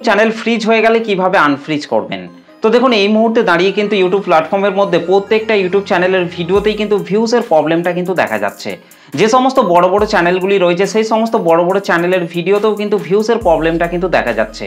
Channel fridge হয়ে গেলে কিভাবে আনফ্রিজ করবেন। তো দেখুন এই মুহূর্তে দাঁড়িয়ে কিন্তু ইউটিউব প্ল্যাটফর্মের মধ্যে প্রত্যেকটা ইউটিউব চ্যানেলের ভিডিওতেই কিন্তু ভিউসের প্রবলেমটা কিন্তু দেখা যাচ্ছে। যে সমস্ত বড় বড় চ্যানেলগুলি রয়েছে সেই সমস্ত বড় বড় চ্যানেলের ভিডিওতেও কিন্তু ভিউসের প্রবলেমটা কিন্তু দেখা যাচ্ছে।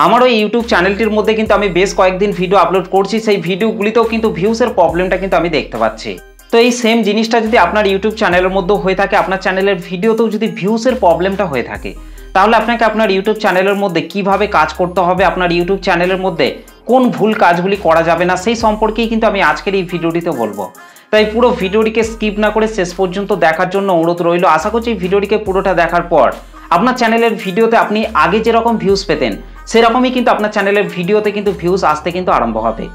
আমার ওই ইউটিউব চ্যানেলটির মধ্যে কিন্তু আমি বেশ কয়েকদিন ভিডিও আপলোড করছি, সেই ভিডিওগুলিতেও কিন্তু ভিউসের প্রবলেমটা কিন্তু আমি দেখতে পাচ্ছি। তো এই সেম জিনিসটা যদি আপনার ইউটিউব চ্যানেলের মধ্যে হয়ে থাকে, আপনার চ্যানেলের ভিডিওতেও যদি ভিউসের প্রবলেমটা হয়ে থাকে, তাহলে আপনাকে আপনার ইউটিউব চ্যানেলের মধ্যে কিভাবে কাজ করতে হবে, আপনার ইউটিউব চ্যানেলের মধ্যে কোন ভুল কাজগুলি করা যাবে না, সেই সম্পর্কেই কিন্তু আমি আজকের এই ভিডিওটিতে বলবো। তাই পুরো ভিডিওটিকে স্কিপ না করে শেষ পর্যন্ত দেখার জন্য অনুরোধ রইল। আশা করছি এই ভিডিওটিকে পুরোটা দেখার পর আপনার চ্যানেলের ভিডিওতে আপনি আগে যেরকম ভিউজ পেতেন সেরকমই কিন্তু আপনার চ্যানেলের ভিডিওতে কিন্তু ভিউজ আসতে কিন্তু আরম্ভ হবে।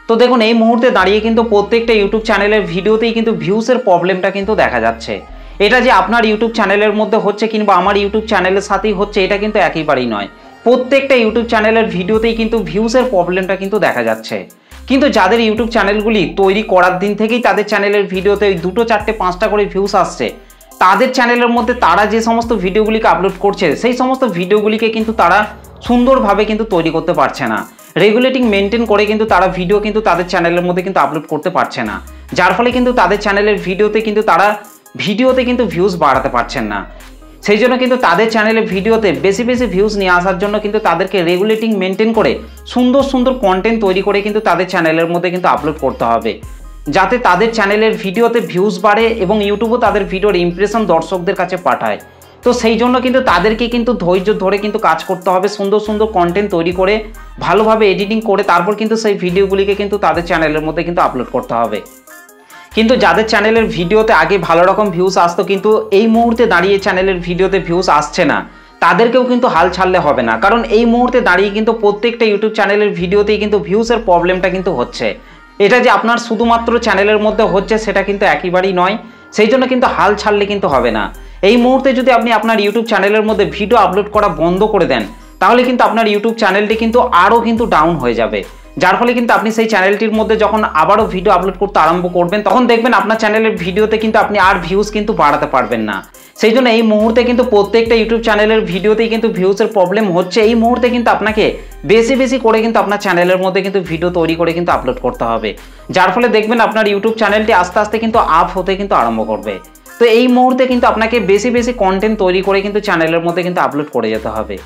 তো দেখুন এই মুহূর্তে দাঁড়িয়ে কিন্তু প্রত্যেকটা ইউটিউব চ্যানেলের ভিডিওতেই কিন্তু ভিউসের প্রবলেমটা কিন্তু দেখা যাচ্ছে। এটা যে আপনার ইউটিউব চ্যানেলের মধ্যে হচ্ছে কিংবা আমার ইউটিউব চ্যানেলের সাথেই হচ্ছে এটা কিন্তু একেবারেই নয়। প্রত্যেকটা ইউটিউব চ্যানেলের ভিডিওতেই কিন্তু ভিউসের প্রবলেমটা কিন্তু দেখা যাচ্ছে। কিন্তু যাদের ইউটিউব চ্যানেলগুলি তৈরি করার দিন থেকেই তাদের চ্যানেলের ভিডিওতে 2, 4, 5টা করে ভিউস আসছে, তাদের চ্যানেলের মধ্যে তারা যে সমস্ত ভিডিওগুলিকে আপলোড করছে সেই সমস্ত ভিডিওগুলিকে কিন্তু তারা সুন্দরভাবে কিন্তু তৈরি করতে পারছে না। রেগুলেটিং মেনটেন করে কিন্তু তারা ভিডিও কিন্তু তাদের চ্যানেলের মধ্যে কিন্তু আপলোড করতে পারছে না, যার ফলে কিন্তু তাদের চ্যানেলের ভিডিওতে কিন্তু ভিউজ বাড়াতে পারছেন না। সেই জন্য কিন্তু তাদের চ্যানেলের ভিডিওতে বেশি ভিউজ নিয়ে আসার জন্য কিন্তু তাদেরকে রেগুলেটিং মেনটেন করে সুন্দর কন্টেন্ট তৈরি করে কিন্তু তাদের চ্যানেলের মধ্যে কিন্তু আপলোড করতে হবে, যাতে তাদের চ্যানেলের ভিডিওতে ভিউজ বাড়ে এবং ইউটিউবও তাদের ভিডিওর ইমপ্রেশন দর্শকদের কাছে পাঠায়। তো সেই জন্য কিন্তু তাদেরকে কিন্তু ধৈর্য ধরে কিন্তু কাজ করতে হবে, সুন্দর কন্টেন্ট তৈরি করে ভালোভাবে এডিটিং করে তারপর কিন্তু সেই ভিডিওগুলিকে কিন্তু তাদের চ্যানেলের মধ্যে কিন্তু আপলোড করতে হবে। কিন্তু যাদের চ্যানেলের ভিডিওতে আগে ভালো রকম ভিউস আসতো কিন্তু এই মুহূর্তে দাঁড়িয়ে চ্যানেলের ভিডিওতে ভিউস আসছে না, তাদেরকেও কিন্তু হাল ছাড়লে হবে না। কারণ এই মুহূর্তে দাঁড়িয়ে কিন্তু প্রত্যেকটা ইউটিউব চ্যানেলের ভিডিওতেই কিন্তু ভিউসের প্রবলেমটা কিন্তু হচ্ছে। এটা যে আপনার শুধুমাত্র চ্যানেলের মধ্যে হচ্ছে সেটা কিন্তু একেবারেই নয়। সেই জন্য কিন্তু হাল ছাড়লে কিন্তু হবে না। এই মুহূর্তে যদি আপনি আপনার ইউটিউব চ্যানেলের মধ্যে ভিডিও আপলোড করা বন্ধ করে দেন, তাহলে কিন্তু আপনার ইউটিউব চ্যানেলটি কিন্তু আরও কিন্তু ডাউন হয়ে যাবে, যার ফলে কিন্তু আপনি সেই চ্যানেলটির মধ্যে যখন আবারও ভিডিও আপলোড করতে আরম্ভ করবেন তখন দেখবেন আপনার চ্যানেলের ভিডিওতে কিন্তু আপনি আর ভিউজ কিন্তু বাড়াতে পারবেন না। সেই জন্য এই মুহূর্তে কিন্তু প্রত্যেকটা ইউটিউব চ্যানেলের ভিডিওতেই কিন্তু ভিউজের প্রবলেম হচ্ছে। এই মুহূর্তে কিন্তু আপনাকে বেশি করে কিন্তু আপনার চ্যানেলের মধ্যে কিন্তু ভিডিও তৈরি করে কিন্তু আপলোড করতে হবে, যার ফলে দেখবেন আপনার ইউটিউব চ্যানেলটি আস্তে আস্তে কিন্তু আপ হতে কিন্তু আরম্ভ করবে। তো এই মুহূর্তে কিন্তু আপনাকে বেশি কন্টেন্ট তৈরি করে কিন্তু চ্যানেলের মধ্যে কিন্তু আপলোড করে যেতে হবে।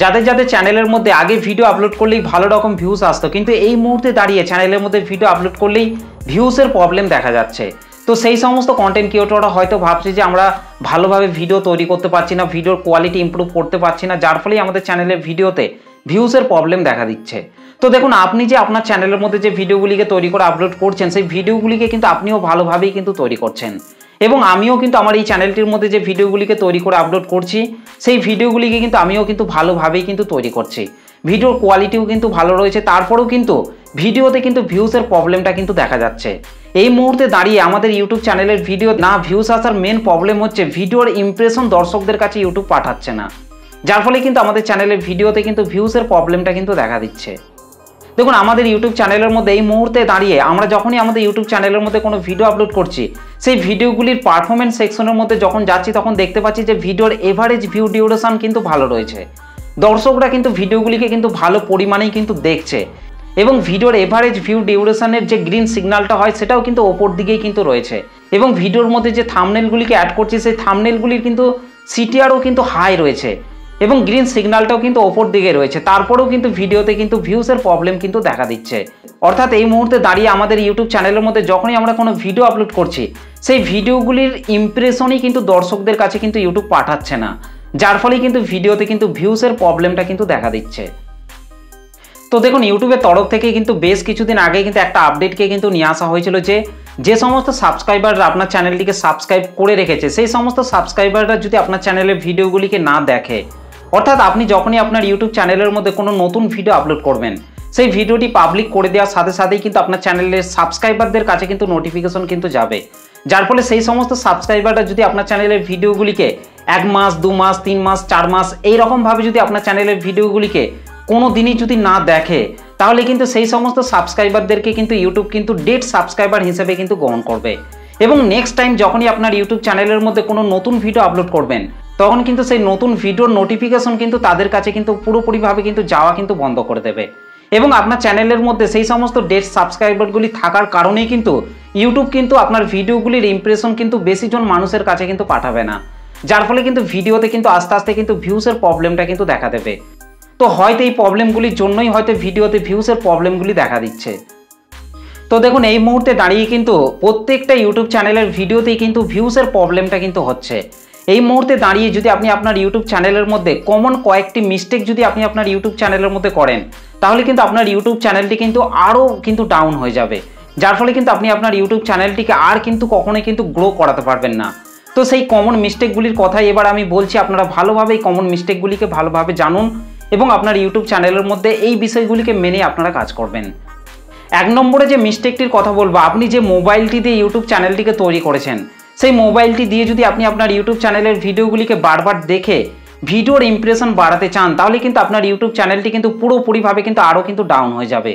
যাদের চ্যানেলের মধ্যে আগে ভিডিও আপলোড করলেই ভালো রকম ভিউজ আসতো, কিন্তু এই মুহূর্তে দাঁড়িয়ে চ্যানেলের মধ্যে ভিডিও আপলোড করলেই ভিউসের প্রবলেম দেখা যাচ্ছে। তো সেই সমস্ত কন্টেন্ট ক্রিয়েটররা হয়তো ভাবছে যে আমরা ভালোভাবে ভিডিও তৈরি করতে পারছি না, ভিডিওর কোয়ালিটি ইমপ্রুভ করতে পারছি না, যার ফলেই আমাদের চ্যানেলের ভিডিওতে ভিউসের প্রবলেম দেখা দিচ্ছে। তো দেখুন আপনি যে আপনার চ্যানেলের মধ্যে যে ভিডিওগুলিকে তৈরি করে আপলোড করছেন সেই ভিডিওগুলিকে কিন্তু আপনিও ভালোভাবেই কিন্তু তৈরি করছেন, এবং আমিও কিন্তু আমার এই চ্যানেলটির মধ্যে যে ভিডিওগুলিকে তৈরি করে আপলোড করছি সেই ভিডিওগুলিকে কিন্তু আমিও কিন্তু ভালোভাবেই কিন্তু তৈরি করছি। ভিডিওর কোয়ালিটিও কিন্তু ভালো রয়েছে, তারপরেও কিন্তু ভিডিওতে কিন্তু ভিউসের প্রবলেমটা কিন্তু দেখা যাচ্ছে। এই মুহূর্তে দাঁড়িয়ে আমাদের ইউটিউব চ্যানেলের ভিডিও না ভিউস আসার মেন প্রবলেম হচ্ছে ভিডিওর ইমপ্রেশন দর্শকদের কাছে ইউটিউব পাঠাচ্ছে না, যার ফলে কিন্তু আমাদের চ্যানেলের ভিডিওতে কিন্তু ভিউসের প্রবলেমটা কিন্তু দেখা দিচ্ছে। দেখুন আমাদের ইউটিউব চ্যানেলের মধ্যে এই মুহূর্তে দাঁড়িয়ে আমরা যখনই আমাদের ইউটিউব চ্যানেলের মধ্যে কোনো ভিডিও আপলোড করছি সেই ভিডিওগুলির পারফরমেন্স সেকশনের মধ্যে যখন যাচ্ছি তখন দেখতে পাচ্ছি যে ভিডিওর এভারেজ ভিউ ডিউরেশন কিন্তু ভালো রয়েছে। দর্শকরা কিন্তু ভিডিওগুলিকে কিন্তু ভালো পরিমাণেই কিন্তু দেখছে, এবং ভিডিওর এভারেজ ভিউ ডিউরেশনের যে গ্রিন সিগন্যালটা হয় সেটাও কিন্তু ওপর দিকেই কিন্তু রয়েছে, এবং ভিডিওর মধ্যে যে থাম্বনেলগুলিকে অ্যাড করছি সেই থাম্বনেলগুলির কিন্তু সিটিআরও কিন্তু হাই রয়েছে, এবং গ্রিন সিগন্যালটাও কিন্তু ওপর দিকে রয়েছে। তারপরেও কিন্তু ভিডিওতে কিন্তু ভিউসের প্রবলেম কিন্তু দেখা দিচ্ছে। অর্থাৎ এই মুহূর্তে দাঁড়িয়ে আমাদের ইউটিউব চ্যানেলের মধ্যে যখনই আমরা কোনো ভিডিও আপলোড করছি সেই ভিডিওগুলির ইমপ্রেশনই কিন্তু দর্শকদের কাছে কিন্তু ইউটিউব পাঠাচ্ছে না, যার ফলে কিন্তু ভিডিওতে কিন্তু ভিউসের প্রবলেমটা কিন্তু দেখা দিচ্ছে। তো দেখুন ইউটিউবের তরফ থেকে কিন্তু বেশ কিছুদিন আগে কিন্তু একটা আপডেটকে কিন্তু নিয়ে আসা হয়েছিল যে সমস্ত সাবস্ক্রাইবাররা আপনার চ্যানেলটিকে সাবস্ক্রাইব করে রেখেছে সেই সমস্ত সাবস্ক্রাইবাররা যদি আপনার চ্যানেলের ভিডিওগুলিকে না দেখে, অর্থাৎ আপনি যখনই আপনার ইউটিউব চ্যানেলের মধ্যে কোনো নতুন ভিডিও আপলোড করবেন সেই ভিডিওটি পাবলিক করে দেওয়ার সাথে সাথেই কিন্তু আপনার চ্যানেলের সাবস্ক্রাইবারদের কাছে কিন্তু নোটিফিকেশন কিন্তু যাবে, যার ফলে সেই সমস্ত সাবস্ক্রাইবাররা যদি আপনার চ্যানেলের ভিডিওগুলিকে 1 মাস 2 মাস 3 মাস 4 মাস এইরকমভাবে যদি আপনার চ্যানেলের ভিডিওগুলিকে কোনো দিনই যদি না দেখে, তাহলে কিন্তু সেই সমস্ত সাবস্ক্রাইবারদেরকে কিন্তু ইউটিউব কিন্তু ডেড সাবস্ক্রাইবার হিসেবে কিন্তু গ্রহণ করবে, এবং নেক্সট টাইম যখনই আপনার ইউটিউব চ্যানেলের মধ্যে কোনো নতুন ভিডিও আপলোড করবেন তখন কিন্তু সেই নতুন ভিডিওর নোটিফিকেশন কিন্তু তাদের কাছে কিন্তু পুরোপুরিভাবে কিন্তু যাওয়া কিন্তু বন্ধ করে দেবে। এবং আপনার চ্যানেলের মধ্যে সেই সমস্ত ডেড সাবস্ক্রাইবারগুলি থাকার কারণেই কিন্তু ইউটিউব কিন্তু আপনার ভিডিওগুলির ইমপ্রেশন কিন্তু বেশিজন মানুষের কাছে কিন্তু পাঠাবে না, যার ফলে কিন্তু ভিডিওতে কিন্তু আস্তে আস্তে কিন্তু ভিউসের প্রবলেমটা কিন্তু দেখা দেবে। তো হয়তো এই প্রবলেমগুলির জন্যই হয়তো ভিডিওতে ভিউসের প্রবলেমগুলি দেখা দিচ্ছে। তো দেখুন এই মুহূর্তে দাঁড়িয়ে কিন্তু প্রত্যেকটা ইউটিউব চ্যানেলের ভিডিওতেই কিন্তু ভিউসের প্রবলেমটা কিন্তু হচ্ছে। এই মুহূর্তে দাঁড়িয়ে যদি আপনি আপনার ইউটিউব চ্যানেলের মধ্যে কমন কয়েকটি মিস্টেক যদি আপনি আপনার ইউটিউব চ্যানেলের মধ্যে করেন, তাহলে কিন্তু আপনার ইউটিউব চ্যানেলটি কিন্তু আরও কিন্তু ডাউন হয়ে যাবে, যার ফলে কিন্তু আপনি আপনার ইউটিউব চ্যানেলটিকে আর কিন্তু কখনোই কিন্তু গ্রো করাতে পারবেন না। তো সেই কমন মিস্টেকগুলির কথাই এবার আমি বলছি, আপনারা ভালোভাবে এই কমন মিস্টেকগুলিকে ভালোভাবে জানুন এবং আপনার ইউটিউব চ্যানেলের মধ্যে এই বিষয়গুলিকে মেনে আপনারা কাজ করবেন। 1 নম্বরে যে মিস্টেকটির কথা বলবো, আপনি যে মোবাইলটি দিয়ে ইউটিউব চ্যানেলটিকে তৈরি করেছেন, সেই মোবাইলটি দিয়ে যদি আপনি আপনার ইউটিউব চ্যানেলের ভিডিওগুলিকে বারবার দেখে ভিডিওর ইমপ্রেশন বাড়াতে চান, তাহলে কিন্তু আপনার ইউটিউব চ্যানেলটি কিন্তু পুরোপুরিভাবে কিন্তু আরও কিন্তু ডাউন হয়ে যাবে।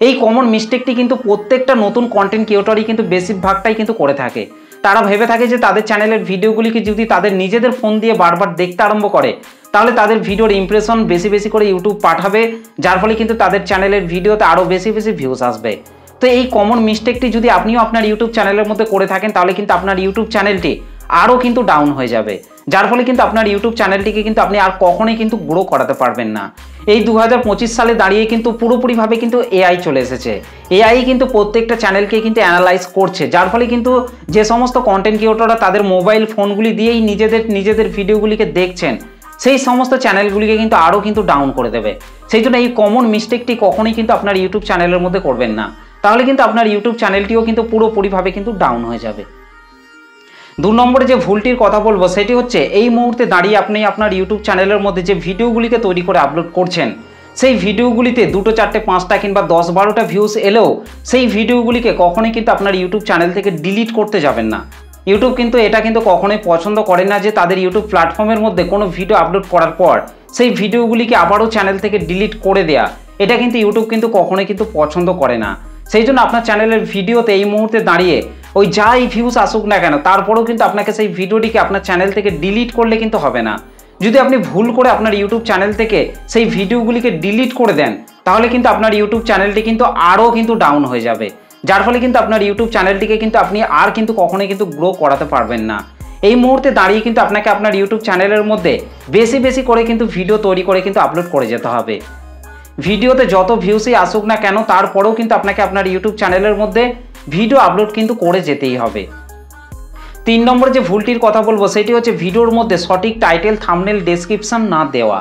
এই কমন মিস্টেকটি কিন্তু প্রত্যেকটা নতুন কন্টেন্ট ক্রিয়েটরই কিন্তু বেশিরভাগটাই কিন্তু করে থাকে। তারা ভেবে থাকে যে তাদের চ্যানেলের ভিডিওগুলিকে যদি তাদের নিজেদের ফোন দিয়ে বারবার দেখতে আরম্ভ করে, তাহলে তাদের ভিডিওর ইমপ্রেশন বেশি বেশি করে ইউটিউব পাঠাবে, যার ফলে কিন্তু তাদের চ্যানেলের ভিডিওতে আরও বেশি বেশি ভিউজ আসবে। তো এই কমন মিস্টেকটি যদি আপনিও আপনার ইউটিউব চ্যানেলের মধ্যে করে থাকেন, তাহলে কিন্তু আপনার ইউটিউব চ্যানেলটি আরও কিন্তু ডাউন হয়ে যাবে, যার ফলে কিন্তু আপনার ইউটিউব চ্যানেলটিকে কিন্তু আপনি আর কখনোই কিন্তু গ্রো করাতে পারবেন না। এই 2025 সালে দাঁড়িয়ে কিন্তু পুরোপুরিভাবে কিন্তু এআই চলে এসেছে। এআই কিন্তু প্রত্যেকটা চ্যানেলকে কিন্তু অ্যানালাইজ করছে, যার ফলে কিন্তু যে সমস্ত কন্টেন্ট ক্রিয়েটররা তাদের মোবাইল ফোনগুলি দিয়েই নিজেদের ভিডিওগুলিকে দেখছেন, সেই সমস্ত চ্যানেলগুলিকে কিন্তু আরও কিন্তু ডাউন করে দেবে। সেই জন্য এই কমন মিস্টেকটি কখনোই কিন্তু আপনার ইউটিউব চ্যানেলের মধ্যে করবেন না, তাহলে কিন্তু আপনার ইউটিউব চ্যানেলটিও কিন্তু পুরোপুরিভাবে কিন্তু ডাউন হয়ে যাবে। 2 নম্বরে যে ভুলটির কথা বলবো সেটি হচ্ছে, এই মুহূর্তে দাঁড়িয়ে আপনি আপনার ইউটিউব চ্যানেলের মধ্যে যে ভিডিওগুলিকে তৈরি করে আপলোড করছেন, সেই ভিডিওগুলিতে 2টো 4টে 5টা কিংবা 10-12টা ভিউজ এলেও সেই ভিডিওগুলিকে কখনোই কিন্তু আপনার ইউটিউব চ্যানেল থেকে ডিলিট করতে যাবেন না। ইউটিউব কিন্তু এটা কিন্তু কখনোই পছন্দ করে না যে তাদের ইউটিউব প্ল্যাটফর্মের মধ্যে কোনো ভিডিও আপলোড করার পর সেই ভিডিওগুলিকে আবারও চ্যানেল থেকে ডিলিট করে দেয়া, এটা কিন্তু ইউটিউব কিন্তু কখনোই কিন্তু পছন্দ করে না। সেই জন্য আপনার চ্যানেলের ভিডিওতে এই মুহূর্তে দাঁড়িয়ে ওই যাই ভিউজ আসুক না কেন, তারপরেও কিন্তু আপনাকে সেই ভিডিওটিকে আপনার চ্যানেল থেকে ডিলিট করলে কিন্তু হবে না। যদি আপনি ভুল করে আপনার ইউটিউব চ্যানেল থেকে সেই ভিডিওগুলিকে ডিলিট করে দেন, তাহলে কিন্তু আপনার ইউটিউব চ্যানেলটি কিন্তু আরও কিন্তু ডাউন হয়ে যাবে, যার ফলে কিন্তু আপনার ইউটিউব চ্যানেলটিকে কিন্তু আপনি আর কিন্তু কখনোই কিন্তু গ্রো করাতে পারবেন না। এই মুহূর্তে দাঁড়িয়ে কিন্তু আপনাকে আপনার ইউটিউব চ্যানেলের মধ্যে বেশি বেশি করে কিন্তু ভিডিও তৈরি করে কিন্তু আপলোড করে যেতে হবে। ভিডিওতে যত ভিউসই আসুক না কেন, তারপরেও কিন্তু আপনাকে আপনার ইউটিউব চ্যানেলের মধ্যে ভিডিও আপলোড কিন্তু করে যেতেই হবে। 3 নম্বরে যে ভুলটির কথা বলবো সেটি হচ্ছে ভিডিওর মধ্যে সঠিক টাইটেল, থাম্বনেল, ডেসক্রিপশন না দেওয়া।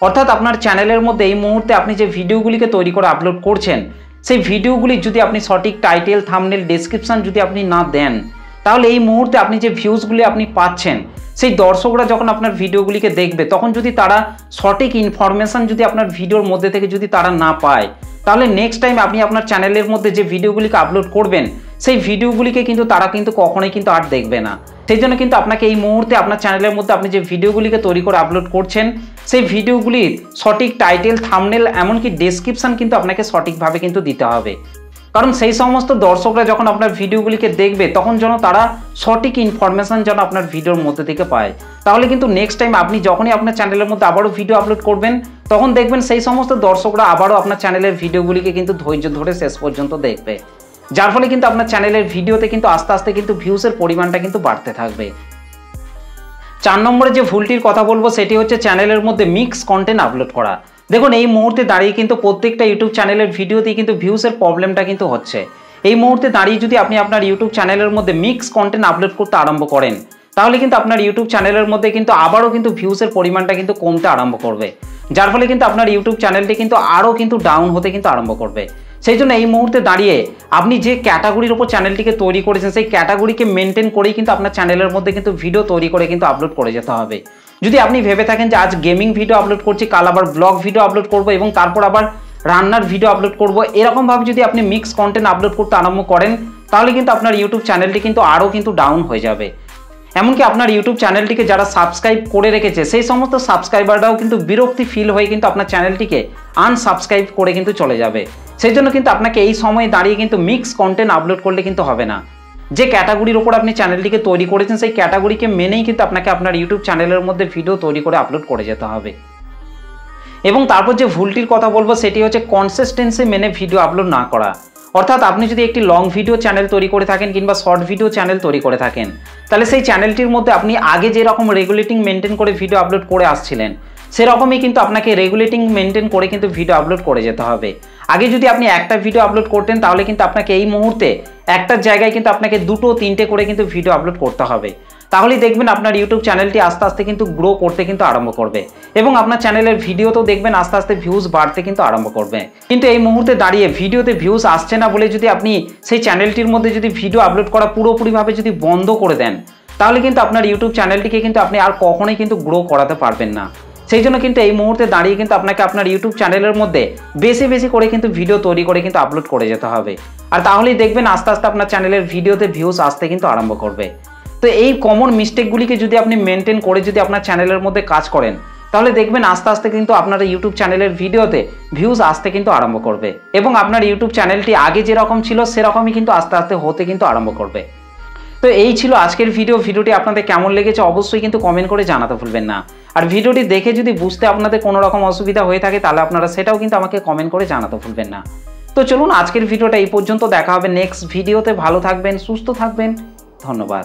অর্থাৎ আপনার চ্যানেলের মধ্যে এই মুহূর্তে আপনি যে ভিডিওগুলিকে তৈরি করে আপলোড করছেন, সেই ভিডিওগুলি যদি আপনি সঠিক টাইটেল, থাম্বনেল, ডেসক্রিপশন যদি আপনি না দেন, তাহলে এই মুহূর্তে আপনি যে ভিউজগুলি আপনি পাচ্ছেন, সেই দর্শকরা যখন আপনার ভিডিওগুলিকে দেখবে, তখন যদি তারা সঠিক ইনফরমেশন যদি আপনার ভিডিওর মধ্যে থেকে যদি তারা না পায়, তাহলে নেক্সট টাইম আপনি আপনার চ্যানেলের মধ্যে যে ভিডিওগুলিকে আপলোড করবেন, সেই ভিডিওগুলিকে কিন্তু তারা কিন্তু কখনোই কিন্তু আর দেখবে না। সেই জন্য কিন্তু আপনাকে এই মুহূর্তে আপনার চ্যানেলের মধ্যে আপনি যে ভিডিওগুলিকে তৈরি করে আপলোড করছেন, সেই ভিডিওগুলির সঠিক টাইটেল, থাম্বনেল, এমনকি ডেসক্রিপশন কিন্তু আপনাকে সঠিকভাবে কিন্তু দিতে হবে। কারণ সেই সমস্ত দর্শকরা যখন আপনার ভিডিওগুলিকে দেখবে, তখন যেন তারা সঠিক ইনফরমেশন যেন আপনার ভিডিওর মধ্যে থেকে পায়। তাহলে কিন্তু নেক্সট টাইম আপনি যখনই আপনার চ্যানেলের মধ্যে আবারও ভিডিও আপলোড করবেন, তখন দেখবেন সেই সমস্ত দর্শকরা আবারও আপনার চ্যানেলের ভিডিওগুলিকে কিন্তু ধৈর্য ধরে শেষ পর্যন্ত দেখবে, যার ফলে কিন্তু আপনার চ্যানেলের ভিডিওতে কিন্তু আস্তে আস্তে কিন্তু ভিউসের পরিমাণটা কিন্তু বাড়তে থাকবে। 4 নম্বরে যে ভুলটির কথা বলবো সেটি হচ্ছে চ্যানেলের মধ্যে মিক্স কন্টেন্ট আপলোড করা। দেখুন এই মুহূর্তে দাঁড়িয়ে কিন্তু প্রত্যেকটা ইউটিউব চ্যানেলের ভিডিওতেই কিন্তু ভিউসের প্রবলেমটা কিন্তু হচ্ছে। এই মুহূর্তে দাঁড়িয়ে যদি আপনি আপনার ইউটিউব চ্যানেলের মধ্যে মিক্স কন্টেন্ট আপলোড করতে আরম্ভ করেন, তাহলে কিন্তু আপনার ইউটিউব চ্যানেলের মধ্যে কিন্তু আবারও কিন্তু ভিউসের পরিমাণটা কিন্তু কমতে আরম্ভ করবে, যার ফলে কিন্তু আপনার ইউটিউব চ্যানেলটি কিন্তু আরও কিন্তু ডাউন হতে কিন্তু আরম্ভ করবে। সেই জন্য এই মুহূর্তে দাঁড়িয়ে আপনি যে ক্যাটাগরির উপর চ্যানেলটিকে তৈরি করেছেন, সেই ক্যাটাগরিকে মেনটেন করেই কিন্তু আপনার চ্যানেলের মধ্যে কিন্তু ভিডিও তৈরি করে কিন্তু আপলোড করে যেতে হবে। যদি আপনি ভেবে থাকেন যে আজ গেমিং ভিডিও আপলোড করছি, কাল আবার ব্লগ ভিডিও আপলোড করব এবং তারপর আবার রান্নার ভিডিও আপলোড করব, এরকমভাবে যদি আপনি মিক্স কন্টেন্ট আপলোড করতে আরম্ভ করেন, তাহলে কিন্তু আপনার ইউটিউব চ্যানেলটি কিন্তু আরও কিন্তু ডাউন হয়ে যাবে। এমনকি আপনার ইউটিউব চ্যানেলটিকে যারা সাবস্ক্রাইব করে রেখেছে, সেই সমস্ত সাবস্ক্রাইবাররাও কিন্তু বিরক্তি ফিল হয়ে কিন্তু আপনার চ্যানেলটিকে আনসাবস্ক্রাইব করে কিন্তু চলে যাবে। সেই জন্য কিন্তু আপনাকে এই সময়ে দাঁড়িয়ে কিন্তু মিক্স কন্টেন্ট আপলোড করলে কিন্তু হবে না। যে ক্যাটাগরির ওপর আপনি চ্যানেলটিকে তৈরি করেছেন সেই ক্যাটাগরিকে মেনেই কিন্তু আপনাকে আপনার ইউটিউব চ্যানেলের মধ্যে ভিডিও তৈরি করে আপলোড করে যেতে হবে। এবং তারপর যে ভুলটির কথা বলবো সেটি হচ্ছে কনসিস্টেন্সি মেনে ভিডিও আপলোড না করা। অর্থাৎ আপনি যদি একটি লং ভিডিও চ্যানেল তৈরি করে থাকেন কিংবা শর্ট ভিডিও চ্যানেল তৈরি করে থাকেন, তাহলে সেই চ্যানেলটির মধ্যে আপনি আগে যেরকম রেগুলেটিং মেনটেন করে ভিডিও আপলোড করে আসছিলেন সেরকমই কিন্তু আপনাকে রেগুলেটিং মেনটেন করে কিন্তু ভিডিও আপলোড করে যেতে হবে। আগে যদি আপনি একটা ভিডিও আপলোড করতেন তাহলে কিন্তু আপনাকে এই মুহূর্তে একটার জায়গায় কিন্তু আপনাকে 2-3টে করে কিন্তু ভিডিও আপলোড করতে হবে। তাহলেই দেখবেন আপনার ইউটিউব চ্যানেলটি আস্তে আস্তে কিন্তু গ্রো করতে কিন্তু আরম্ভ করবে এবং আপনার চ্যানেলের ভিডিওতেও দেখবেন আস্তে আস্তে ভিউজ বাড়তে কিন্তু আরম্ভ করবে। কিন্তু এই মুহূর্তে দাঁড়িয়ে ভিডিওতে ভিউজ আসছে না বলে যদি আপনি সেই চ্যানেলটির মধ্যে যদি ভিডিও আপলোড করা পুরোপুরিভাবে যদি বন্ধ করে দেন, তাহলে কিন্তু আপনার ইউটিউব চ্যানেলটিকে কিন্তু আপনি আর কখনোই কিন্তু গ্রো করাতে পারবেন না। সেই জন্য কিন্তু এই মুহূর্তে দাঁড়িয়ে কিন্তু আপনাকে আপনার ইউটিউব চ্যানেলের মধ্যে বেশি বেশি করে কিন্তু ভিডিও তৈরি করে কিন্তু আপলোড করে যেতে হবে। আর তাহলেই দেখবেন আস্তে আস্তে আপনার চ্যানেলের ভিডিওতে ভিউজ আসতে কিন্তু আরম্ভ করবে। তো এই কমন মিস্টেকগুলিকে যদি আপনি মেনটেন করে যদি আপনার চ্যানেলের মধ্যে কাজ করেন, তাহলে দেখবেন আস্তে আস্তে কিন্তু আপনার ইউটিউব চ্যানেলের ভিডিওতে ভিউজ আসতে কিন্তু আরম্ভ করবে এবং আপনার ইউটিউব চ্যানেলটি আগে যেরকম ছিল সেরকমই কিন্তু আস্তে আস্তে হতে কিন্তু আরম্ভ করবে। তো এই ছিল আজকের ভিডিওটি আপনাদের কেমন লেগেছে অবশ্যই কিন্তু কমেন্ট করে জানাতে ভুলবেন না। আর ভিডিওটি দেখে যদি বুঝতে আপনাদের কোনো রকম অসুবিধা হয়ে থাকে তাহলে আপনারা সেটাও কিন্তু আমাকে কমেন্ট করে জানাতে ভুলবেন না। তো চলুন আজকের ভিডিওটা এই পর্যন্ত, দেখা হবে নেক্সট ভিডিওতে। ভালো থাকবেন, সুস্থ থাকবেন, ধন্যবাদ।